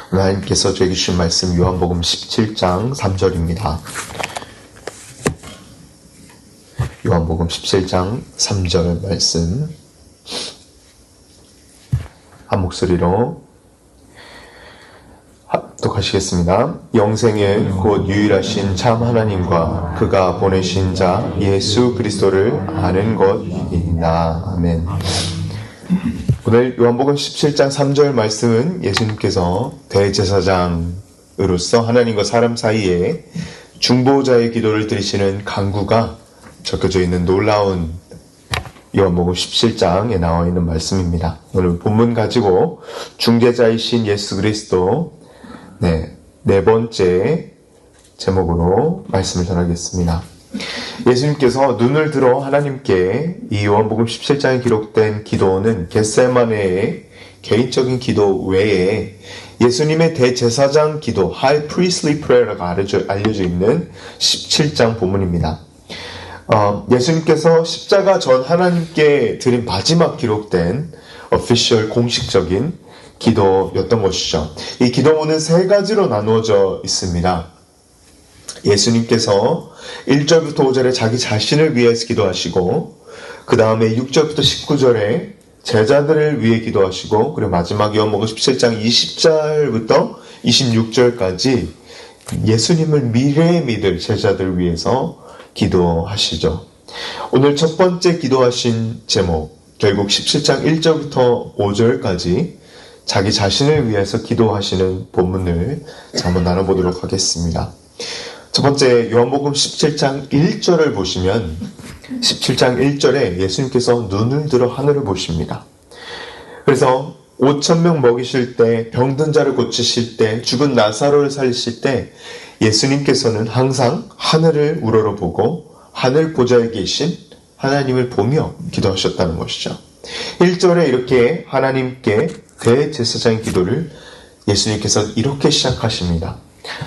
하나님께서 저에게 주신 말씀 요한복음 17장 3절입니다. 요한복음 17장 3절 말씀 한 목소리로 합독하시겠습니다. 영생의 곧 유일하신 참 하나님과 그가 보내신 자 예수 그리스도를 아는 것이나. 아멘. 오늘 요한복음 17장 3절 말씀은 예수님께서 대제사장으로서 하나님과 사람 사이에 중보자의 기도를 드리시는 간구가 적혀져 있는 놀라운 요한복음 17장에 나와 있는 말씀입니다. 오늘 본문 가지고 중재자이신 예수 그리스도 네 번째 제목으로 말씀을 전하겠습니다. 예수님께서 눈을 들어 하나님께 이 요한복음 17장에 기록된 기도는 겟세마네의 개인적인 기도 외에 예수님의 대제사장 기도, High Priestly Prayer라고 알려져 있는 17장 본문입니다. 예수님께서 십자가 전 하나님께 드린 마지막 기록된 official 공식적인 기도였던 것이죠. 이 기도문은 세 가지로 나누어져 있습니다. 예수님께서 1절부터 5절에 자기 자신을 위해서 기도하시고 그 다음에 6절부터 19절에 제자들을 위해 기도하시고 그리고 마지막 요한복음 17장 20절부터 26절까지 예수님을 미래에 믿을 제자들을 위해서 기도하시죠. 오늘 첫 번째 기도하신 제목, 결국 17장 1절부터 5절까지 자기 자신을 위해서 기도하시는 본문을 한번 나눠보도록 하겠습니다. 첫 번째 요한복음 17장 1절을 보시면 17장 1절에 예수님께서 눈을 들어 하늘을 보십니다. 그래서 5,000명 먹이실 때, 병든 자를 고치실 때, 죽은 나사로를 살리실 때 예수님께서는 항상 하늘을 우러러보고 하늘 보좌에 계신 하나님을 보며 기도하셨다는 것이죠. 1절에 이렇게 하나님께 대제사장의 기도를 예수님께서 이렇게 시작하십니다.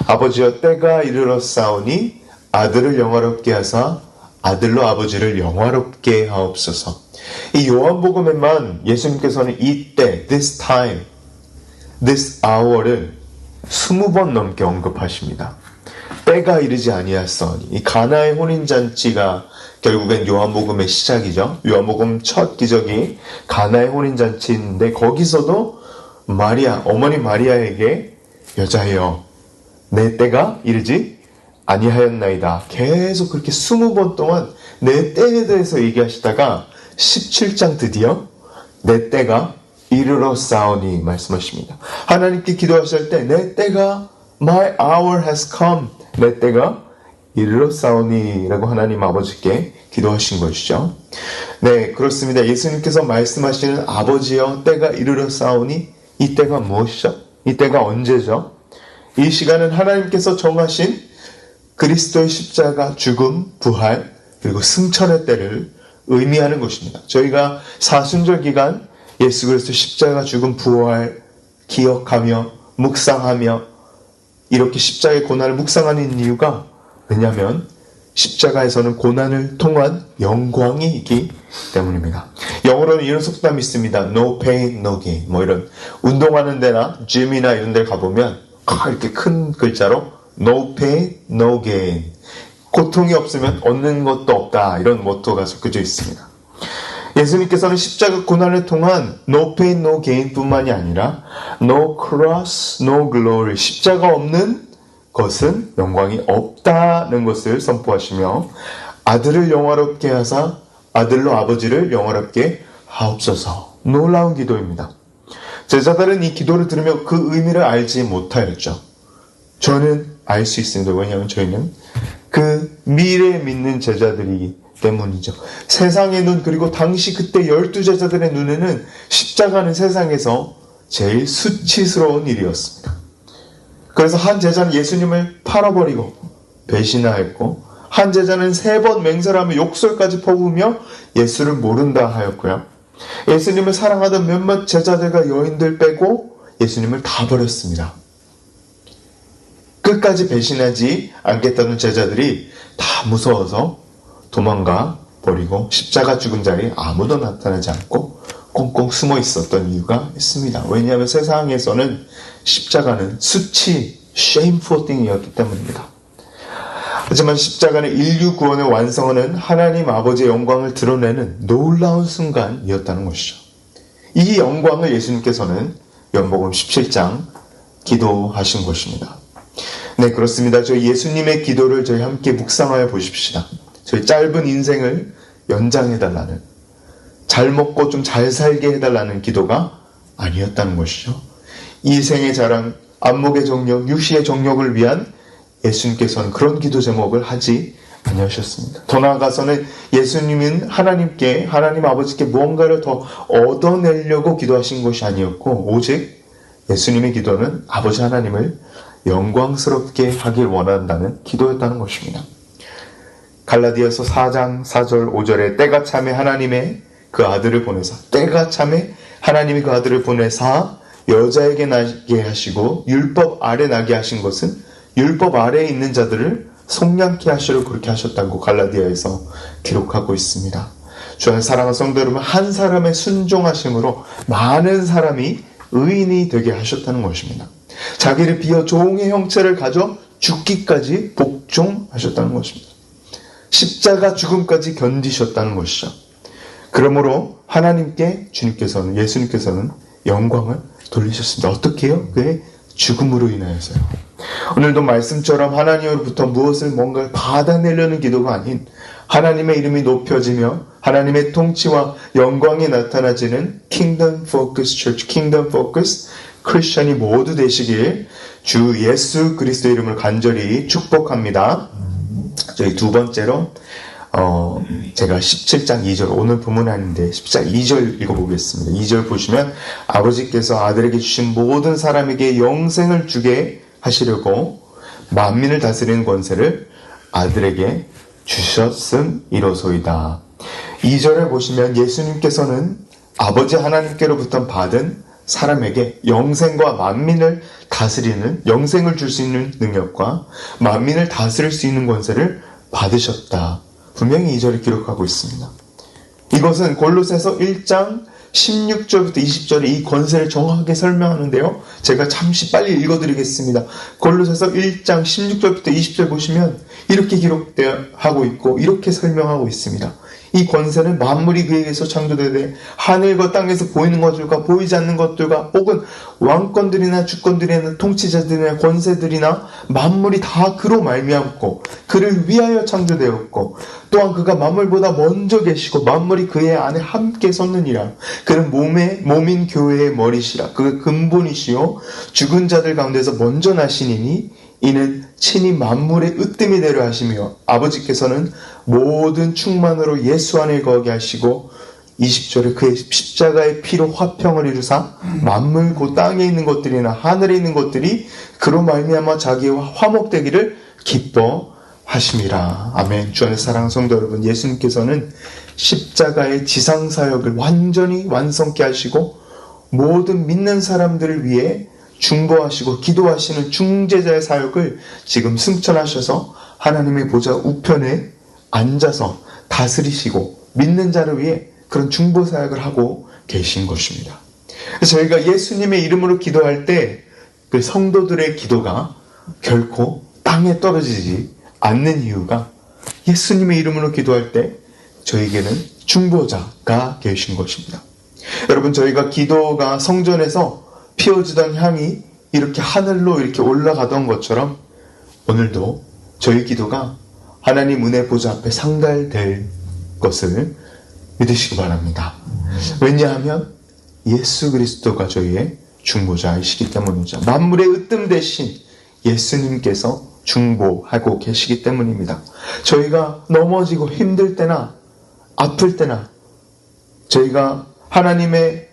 아버지여 때가 이르렀사오니 아들을 영화롭게 하사 아들로 아버지를 영화롭게 하옵소서. 이 요한복음에만 예수님께서는 이때, this time, this hour를 20번 넘게 언급하십니다. 때가 이르지 아니하였사오니, 이 가나의 혼인잔치가 결국엔 요한복음의 시작이죠. 요한복음 첫 기적이 가나의 혼인잔치인데 거기서도 어머니 마리아에게 여자여 내 때가 이르지 아니하였나이다. 계속 그렇게 20번 동안 내 때에 대해서 얘기하시다가 17장 드디어 내 때가 이르렀사오니 말씀하십니다. 하나님께 기도하실 때 내 때가 my hour has come, 내 때가 이르렀사오니 라고 하나님 아버지께 기도하신 것이죠. 네, 그렇습니다. 예수님께서 말씀하시는 아버지여 때가 이르렀사오니, 이 때가 무엇이죠? 이 때가 언제죠? 이 시간은 하나님께서 정하신 그리스도의 십자가, 죽음, 부활, 그리고 승천의 때를 의미하는 것입니다. 저희가 사순절 기간 예수 그리스도 십자가, 죽음, 부활 기억하며 묵상하며 이렇게 십자가의 고난을 묵상하는 이유가 왜냐하면 십자가에서는 고난을 통한 영광이 있기 때문입니다. 영어로는 이런 속담이 있습니다. No pain, no gain. 이런 운동하는 데나 짐이나 이런 데 가보면 이렇게 큰 글자로 No pain, no gain. 고통이 없으면 얻는 것도 없다. 이런 모토가 적혀져 있습니다. 예수님께서는 십자가 고난을 통한 No pain, no gain 뿐만이 아니라 No cross, no glory. 십자가 없는 것은 영광이 없다는 것을 선포하시며 아들을 영화롭게 하사 아들로 아버지를 영화롭게 하옵소서. 놀라운 기도입니다. 제자들은 이 기도를 들으며 그 의미를 알지 못하였죠. 저는 알 수 있습니다. 왜냐하면 저희는 그 미래에 믿는 제자들이기 때문이죠. 세상의 눈, 그리고 당시 그때 12제자들의 눈에는 십자가는 세상에서 제일 수치스러운 일이었습니다. 그래서 한 제자는 예수님을 팔아버리고 배신하였고 한 제자는 3번 맹세하며 욕설까지 퍼부으며 예수를 모른다 하였고요. 예수님을 사랑하던 몇몇 제자들과 여인들 빼고 예수님을 다 버렸습니다. 끝까지 배신하지 않겠다는 제자들이 다 무서워서 도망가 버리고 십자가 죽은 자리에 아무도 나타나지 않고 꽁꽁 숨어 있었던 이유가 있습니다. 왜냐하면 세상에서는 십자가는 수치, shameful thing이었기 때문입니다. 하지만 십자가는 인류 구원의 완성하는 하나님 아버지의 영광을 드러내는 놀라운 순간이었다는 것이죠. 이 영광을 예수님께서는 요한복음 17장 기도하신 것입니다. 네, 그렇습니다. 저희 예수님의 기도를 저희 함께 묵상하여 보십시다. 저희 짧은 인생을 연장해달라는, 잘 먹고 좀 잘 살게 해달라는 기도가 아니었다는 것이죠. 이 생의 자랑, 안목의 정력, 육신의 정력을 위한 예수님께서는 그런 기도 제목을 하지 아니하셨습니다. 더 나아가서는 예수님은 하나님 아버지께 무언가를 더 얻어내려고 기도하신 것이 아니었고, 오직 예수님의 기도는 아버지 하나님을 영광스럽게 하길 원한다는 기도였다는 것입니다. 갈라디아서 4장 4절 5절에 때가 참에 하나님의 그 아들을 보내사, 때가 참에 하나님이 그 아들을 보내사 여자에게 나게 하시고 율법 아래 나게 하신 것은 율법 아래에 있는 자들을 속량케 하시려 그렇게 하셨다고 갈라디아에서 기록하고 있습니다. 주 안에 사랑하는 성도 여러분, 한 사람의 순종하심으로 많은 사람이 의인이 되게 하셨다는 것입니다. 자기를 비어 종의 형체를 가져 죽기까지 복종하셨다는 것입니다. 십자가 죽음까지 견디셨다는 것이죠. 그러므로 예수님께서는 영광을 돌리셨습니다. 어떻게 해요? 그의 죽음으로 인하여서요. 오늘도 말씀처럼 하나님으로부터 뭔가를 받아내려는 기도가 아닌 하나님의 이름이 높여지며 하나님의 통치와 영광이 나타나지는 Kingdom Focus Church, Kingdom Focus 크리스천이 모두 되시길 주 예수 그리스도의 이름을 간절히 축복합니다. 저희 두 번째로 제가 17장 2절, 오늘 본문 아닌데 17장 2절 읽어보겠습니다. 2절 보시면 아버지께서 아들에게 주신 모든 사람에게 영생을 주게 하시려고 만민을 다스리는 권세를 아들에게 주셨음이로소이다. 2절에 보시면 예수님께서는 아버지 하나님께로부터 받은 사람에게 영생과 만민을 다스리는, 영생을 줄 수 있는 능력과 만민을 다스릴 수 있는 권세를 받으셨다. 분명히 2절을 기록하고 있습니다. 이것은 골로새서 1장 16절부터 20절에 이 권세를 정확하게 설명하는데요. 제가 잠시 빨리 읽어드리겠습니다. 골로새서 1장 16절부터 20절 보시면 이렇게 기록하고 있고 이렇게 설명하고 있습니다. 이 권세는 만물이 그에게서 창조되되 하늘과 땅에서 보이는 것들과 보이지 않는 것들과 혹은 왕권들이나 주권들이나 통치자들이나 권세들이나 만물이 다 그로 말미암고 그를 위하여 창조되었고 또한 그가 만물보다 먼저 계시고 만물이 그의 안에 함께 섰느니라. 그는 몸인 교회의 머리시라. 그가 근본이시요 죽은 자들 가운데서 먼저 나시니니 이는 친히 만물의 으뜸이 되려 하시며 아버지께서는 모든 충만으로 예수 안에 거하게 하시고 20절에 그의 십자가의 피로 화평을 이루사 만물 곧 땅에 있는 것들이나 하늘에 있는 것들이 그로 말미암아 자기와 화목되기를 기뻐하심이라. 아멘. 주 안에 사랑하는 성도 여러분, 예수님께서는 십자가의 지상사역을 완전히 완성케 하시고 모든 믿는 사람들을 위해 중보하시고 기도하시는 중재자의 사역을 지금 승천하셔서 하나님의 보좌 우편에 앉아서 다스리시고 믿는 자를 위해 그런 중보 사역을 하고 계신 것입니다. 그래서 저희가 예수님의 이름으로 기도할 때 그 성도들의 기도가 결코 땅에 떨어지지 않는 이유가 예수님의 이름으로 기도할 때 저에게는 중보자가 계신 것입니다. 여러분, 저희가 기도가 성전에서 피어지던 향이 이렇게 하늘로 이렇게 올라가던 것처럼 오늘도 저희 기도가 하나님 은혜 보좌 앞에 상달될 것을 믿으시기 바랍니다. 왜냐하면 예수 그리스도가 저희의 중보자이시기 때문이죠. 만물의 으뜸 대신 예수님께서 중보하고 계시기 때문입니다. 저희가 넘어지고 힘들 때나 아플 때나 저희가 하나님의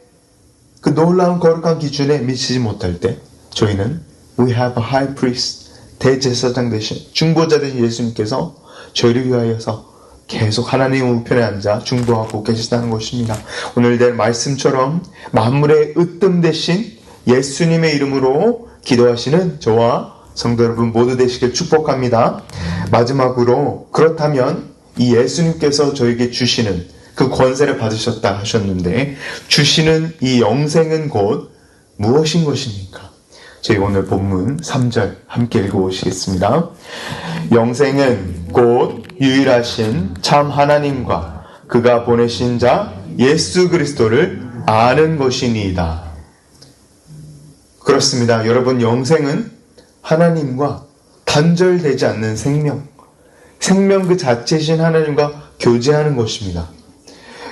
그 놀라운 거룩한 기준에 미치지 못할 때 저희는 We have a high priest, 대제사장 대신 중보자 대신 예수님께서 저희를 위하여서 계속 하나님의 우편에 앉아 중보하고 계시다는 것입니다. 오늘 될 말씀처럼 만물의 으뜸 대신 예수님의 이름으로 기도하시는 저와 성도 여러분 모두 되시길 축복합니다. 마지막으로 그렇다면 이 예수님께서 저에게 주시는 그 권세를 받으셨다 하셨는데 주시는 이 영생은 곧 무엇인 것입니까? 저희 오늘 본문 3절 함께 읽어보시겠습니다. 영생은 곧 유일하신 참 하나님과 그가 보내신 자 예수 그리스도를 아는 것이니이다. 그렇습니다. 여러분, 영생은 하나님과 단절되지 않는 생명 그 자체이신 하나님과 교제하는 것입니다.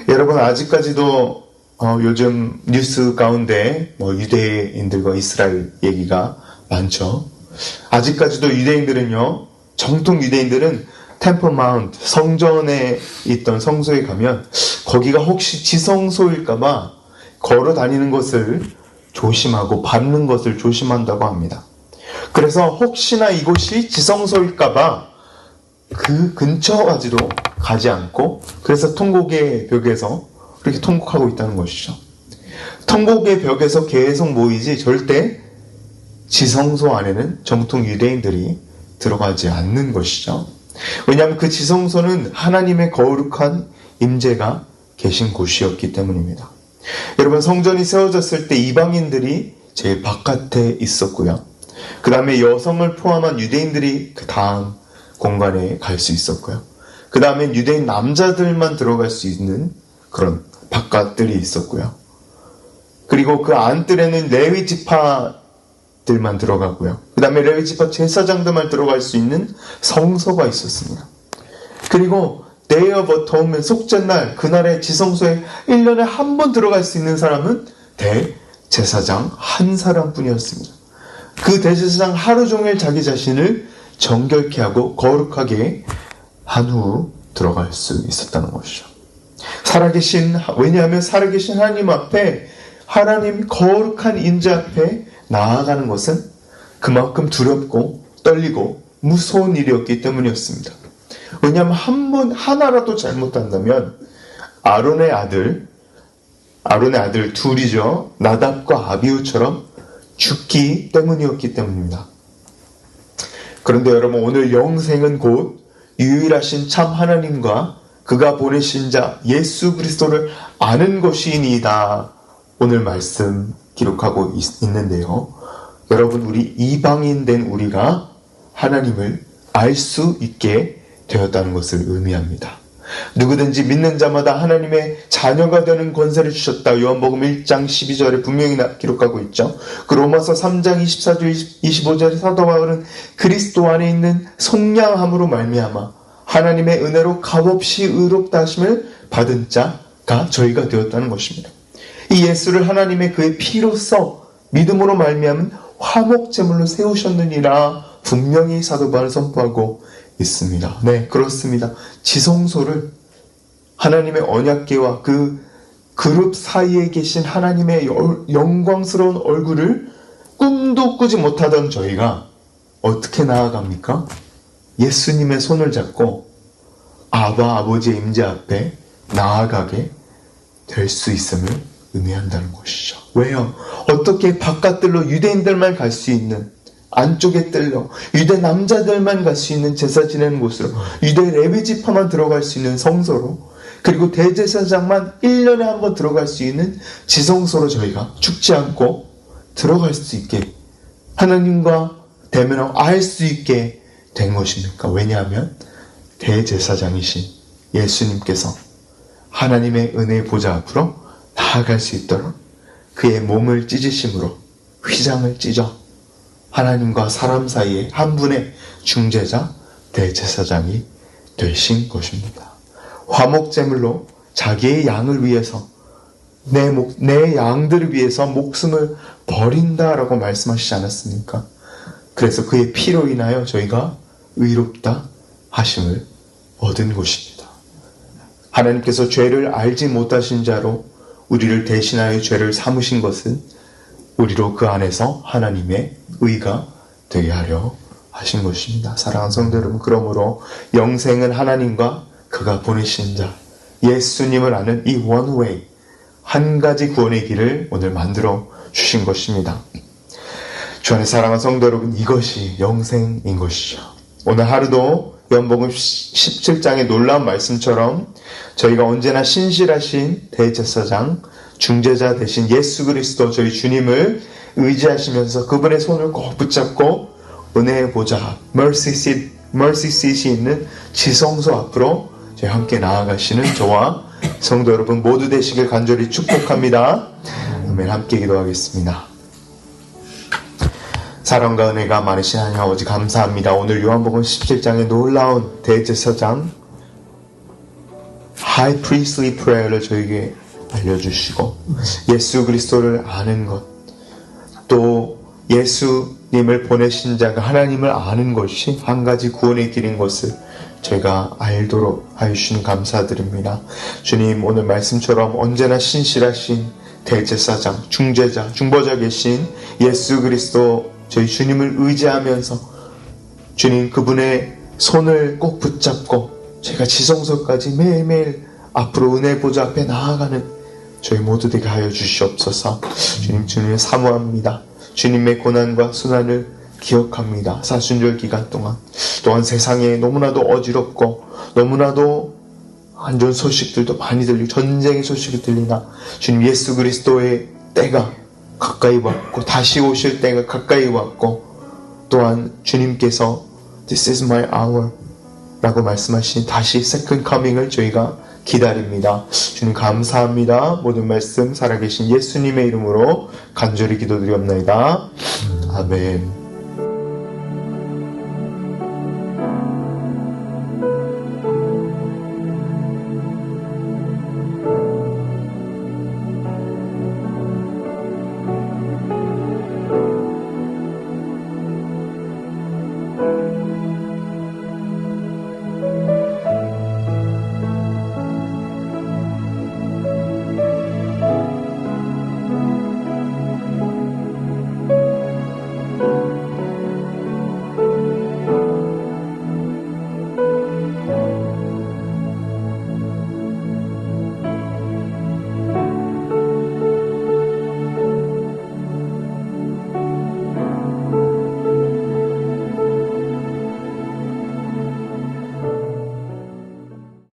여러분, 아직까지도 요즘 뉴스 가운데 유대인들과 이스라엘 얘기가 많죠. 아직까지도 유대인들은요, 정통 유대인들은 템플 마운트, 성전에 있던 성소에 가면 거기가 혹시 지성소일까봐 걸어 다니는 것을 조심하고 밟는 것을 조심한다고 합니다. 그래서 혹시나 이곳이 지성소일까봐 그 근처까지도 가지 않고, 그래서 통곡의 벽에서 그렇게 통곡하고 있다는 것이죠. 통곡의 벽에서 계속 모이지 절대 지성소 안에는 정통 유대인들이 들어가지 않는 것이죠. 왜냐하면 그 지성소는 하나님의 거룩한 임재가 계신 곳이었기 때문입니다. 여러분, 성전이 세워졌을 때 이방인들이 제일 바깥에 있었고요. 그 다음에 여성을 포함한 유대인들이 그 다음 공간에 갈 수 있었고요. 그 다음에 유대인 남자들만 들어갈 수 있는 그런 바깥들이 있었고요. 그리고 그 안뜰에는 레위 지파들만 들어가고요. 그 다음에 레위 지파 제사장들만 들어갈 수 있는 성소가 있었습니다. 그리고 Day of Atonement, 속죄날, 그날의 지성소에 1년에 한 번 들어갈 수 있는 사람은 대제사장 한 사람뿐이었습니다. 그 대제사장 하루 종일 자기 자신을 정결케 하고 거룩하게 한 후 들어갈 수 있었다는 것이죠. 왜냐하면 살아계신 하나님 앞에, 하나님 거룩한 임재 앞에 나아가는 것은 그만큼 두렵고 떨리고 무서운 일이었기 때문이었습니다. 왜냐하면 하나라도 잘못한다면 아론의 아들 둘이죠. 나답과 아비후처럼 죽기 때문이었기 때문입니다. 그런데 여러분, 오늘 영생은 곧 유일하신 참 하나님과 그가 보내신 자 예수 그리스도를 아는 것이니이다. 오늘 말씀 기록하고 있는데요. 여러분, 우리 이방인 된 우리가 하나님을 알 수 있게 되었다는 것을 의미합니다. 누구든지 믿는 자마다 하나님의 자녀가 되는 권세를 주셨다. 요한복음 1장 12절에 분명히 기록하고 있죠. 그 로마서 3장 24절 25절에 사도 바울은 그리스도 안에 있는 속량함으로 말미암아 하나님의 은혜로 값없이 의롭다 하심을 받은 자가 저희가 되었다는 것입니다. 이 예수를 하나님의 그의 피로써 믿음으로 말미암은 화목제물로 세우셨느니라 분명히 사도 바울은 선포하고 있습니다. 네, 그렇습니다. 지성소를 하나님의 언약궤와 그 그룹 사이에 계신 하나님의 영광스러운 얼굴을 꿈도 꾸지 못하던 저희가 어떻게 나아갑니까? 예수님의 손을 잡고 아버지의 임재 앞에 나아가게 될 수 있음을 의미한다는 것이죠. 왜요? 어떻게 바깥들로 유대인들만 갈 수 있는, 안쪽에 뜰로 유대 남자들만 갈 수 있는 제사 지내는 곳으로, 유대 레위 지파만 들어갈 수 있는 성소로, 그리고 대제사장만 1년에 한 번 들어갈 수 있는 지성소로 저희가 죽지 않고 들어갈 수 있게, 하나님과 대면하고 알 수 있게 된 것입니까? 왜냐하면 대제사장이신 예수님께서 하나님의 은혜의 보좌 앞으로 나아갈 수 있도록 그의 몸을 찢으심으로 휘장을 찢어 하나님과 사람 사이에 한 분의 중재자 대제사장이 되신 것입니다. 화목제물로 자기의 양을 위해서, 내 양들을 위해서 목숨을 버린다라고 말씀하시지 않았습니까? 그래서 그의 피로 인하여 저희가 의롭다 하심을 얻은 것입니다. 하나님께서 죄를 알지 못하신 자로 우리를 대신하여 죄를 삼으신 것은 우리로 그 안에서 하나님의 의가 되게 하려 하신 것입니다. 사랑하는 성도 여러분, 그러므로 영생은 하나님과 그가 보내신 자 예수님을 아는 이 원웨이, 한 가지 구원의 길을 오늘 만들어 주신 것입니다. 주 안에 사랑하는 성도 여러분, 이것이 영생인 것이죠. 오늘 하루도 요한복음 17장의 놀라운 말씀처럼 저희가 언제나 신실하신 대제사장, 중재자 되신 예수 그리스도 저희 주님을 의지하시면서 그분의 손을 꼭 붙잡고 은혜의 보좌, mercy seat이 있는 지성소 앞으로 저희 함께 나아가시는 저와 성도 여러분 모두 되시길 간절히 축복합니다. 아멘. 함께 기도하겠습니다. 사랑과 은혜가 많으신 하나님 아버지 감사합니다. 오늘 요한복음 17장의 놀라운 대제사장 High Priestly Prayer를 저에게 알려주시고 예수 그리스도를 아는 것, 또 예수님을 보내신 자가 하나님을 아는 것이 한 가지 구원의 길인 것을 저희가 알도록 하여주신 감사드립니다. 주님, 오늘 말씀처럼 언제나 신실하신 대제사장, 중재자, 중보자 계신 예수 그리스도 저희 주님을 의지하면서 주님 그분의 손을 꼭 붙잡고 제가 지성소까지 매일매일 앞으로 은혜 보좌 앞에 나아가는 저희 모두 되게 하여 주시옵소서. 주님을 사모합니다. 주님의 고난과 순환을 기억합니다. 사순절 기간 동안 또한 세상에 너무나도 어지럽고 너무나도 안 좋은 소식들도 많이 들리고 전쟁의 소식이 들리나 주님 예수 그리스도의 때가 가까이 왔고 다시 오실 때가 가까이 왔고 또한 주님께서 This is my hour 라고 말씀하신 다시 second coming을 저희가 기다립니다. 주님 감사합니다. 모든 말씀 살아계신 예수님의 이름으로 간절히 기도드리옵나이다. 아멘.